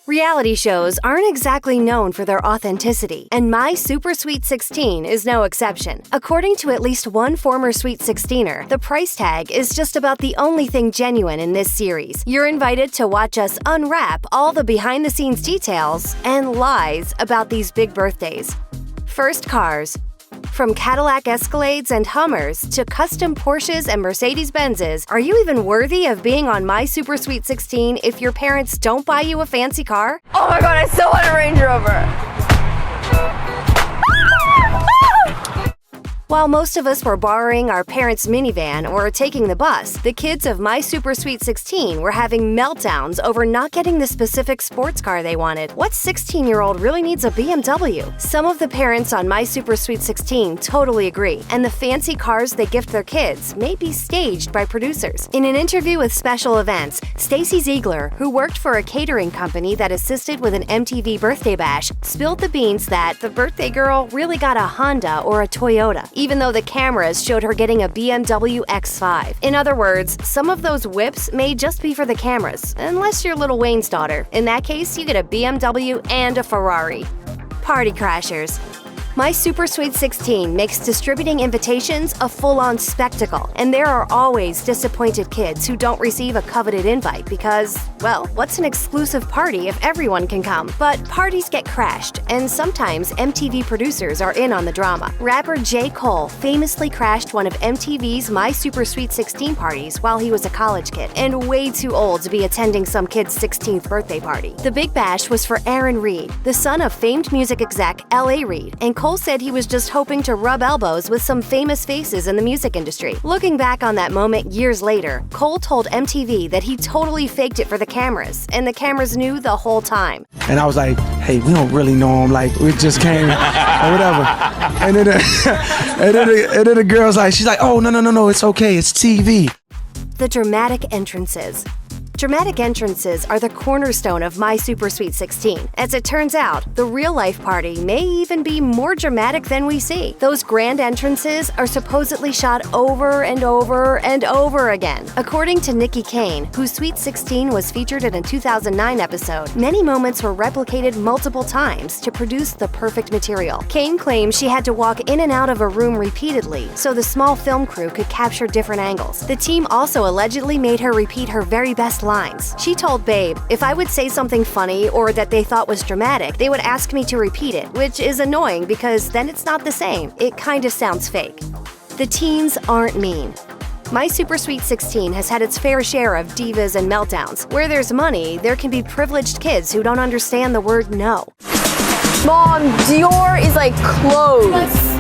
Reality shows aren't exactly known for their authenticity, and My Super Sweet 16 is no exception. According to at least one former Sweet 16er, the price tag is just about the only thing genuine in this series. You're invited to watch us unwrap all the behind-the-scenes details and lies about these big birthdays. First, cars. From Cadillac Escalades and Hummers to custom Porsches and Mercedes-Benzes, are you even worthy of being on My Super Sweet 16 if your parents don't buy you a fancy car? Oh my god, I still want a Range Rover! While most of us were borrowing our parents' minivan or taking the bus, the kids of My Super Sweet 16 were having meltdowns over not getting the specific sports car they wanted. What 16-year-old really needs a BMW? Some of the parents on My Super Sweet 16 totally agree, and the fancy cars they gift their kids may be staged by producers. In an interview with Special Events, Stacy Ziegler, who worked for a catering company that assisted with an MTV birthday bash, spilled the beans that the birthday girl really got a Honda or a Toyota, even though the cameras showed her getting a BMW X5. In other words, some of those whips may just be for the cameras, unless you're Lil Wayne's daughter. In that case, you get a BMW and a Ferrari. Party crashers. My Super Sweet 16 makes distributing invitations a full-on spectacle, and there are always disappointed kids who don't receive a coveted invite because, well, what's an exclusive party if everyone can come? But parties get crashed, and sometimes MTV producers are in on the drama. Rapper J. Cole famously crashed one of MTV's My Super Sweet 16 parties while he was a college kid, and way too old to be attending some kid's 16th birthday party. The Big Bash was for Aaron Reed, the son of famed music exec L.A. Reid, and Cole said he was just hoping to rub elbows with some famous faces in the music industry. Looking back on that moment years later, Cole told MTV that he totally faked it for the cameras, and the cameras knew the whole time. And I was like, hey, we don't really know him, like, we just came, or whatever. And then, and then the girl's like, she's like, oh, no, it's okay, it's TV. The dramatic entrances. Dramatic entrances are the cornerstone of My Super Sweet 16. As it turns out, the real-life party may even be more dramatic than we see. Those grand entrances are supposedly shot over and over and over again. According to Nikki Kane, whose Sweet 16 was featured in a 2009 episode, many moments were replicated multiple times to produce the perfect material. Kane claims she had to walk in and out of a room repeatedly so the small film crew could capture different angles. The team also allegedly made her repeat her very best lines. She told Babe, if I would say something funny or that they thought was dramatic, they would ask me to repeat it, which is annoying because then it's not the same. It kind of sounds fake. The teens aren't mean. My Super Sweet 16 has had its fair share of divas and meltdowns. Where there's money, there can be privileged kids who don't understand the word no. Mom, Dior is like clothes.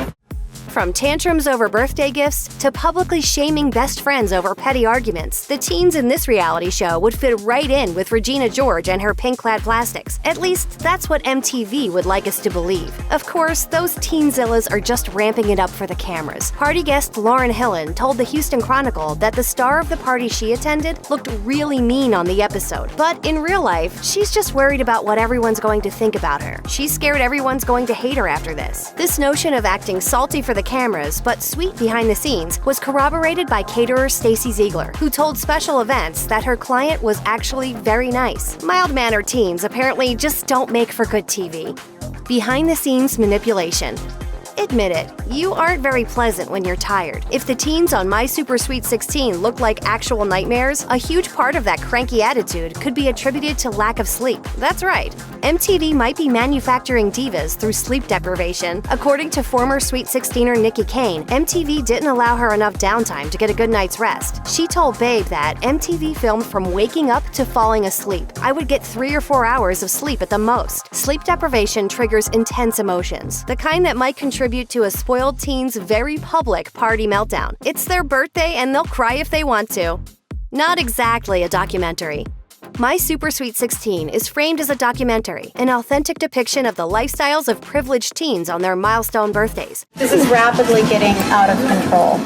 From tantrums over birthday gifts to publicly shaming best friends over petty arguments, the teens in this reality show would fit right in with Regina George and her pink-clad plastics. At least, that's what MTV would like us to believe. Of course, those teenzillas are just ramping it up for the cameras. Party guest Lauren Hillen told the Houston Chronicle that the star of the party she attended looked really mean on the episode. But in real life, she's just worried about what everyone's going to think about her. She's scared everyone's going to hate her after this. This notion of acting salty for the cameras, but sweet behind the scenes, was corroborated by caterer Stacy Ziegler, who told Special Events that her client was actually very nice. Mild-mannered teens apparently just don't make for good TV. Behind-the-scenes manipulation. Admit it, you aren't very pleasant when you're tired. If the teens on My Super Sweet 16 look like actual nightmares, a huge part of that cranky attitude could be attributed to lack of sleep. That's right. MTV might be manufacturing divas through sleep deprivation. According to former Sweet 16er Nikki Kane, MTV didn't allow her enough downtime to get a good night's rest. She told Babe that MTV filmed from waking up to falling asleep. I would get 3 or 4 hours of sleep at the most. Sleep deprivation triggers intense emotions, the kind that might contribute to a spoiled teen's very public party meltdown. It's their birthday and they'll cry if they want to. Not exactly a documentary. My Super Sweet 16 is framed as a documentary, an authentic depiction of the lifestyles of privileged teens on their milestone birthdays. This is rapidly getting out of control.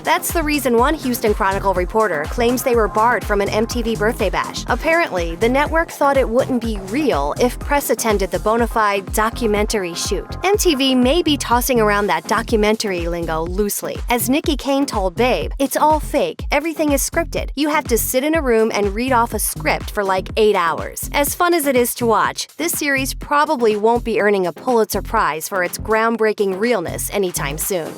That's the reason one Houston Chronicle reporter claims they were barred from an MTV birthday bash. Apparently, the network thought it wouldn't be real if press attended the bona fide documentary shoot. MTV may be tossing around that documentary lingo loosely. As Nikki Kane told Babe, "It's all fake. Everything is scripted. You have to sit in a room and read off a script for like 8 hours." As fun as it is to watch, this series probably won't be earning a Pulitzer Prize for its groundbreaking realness anytime soon.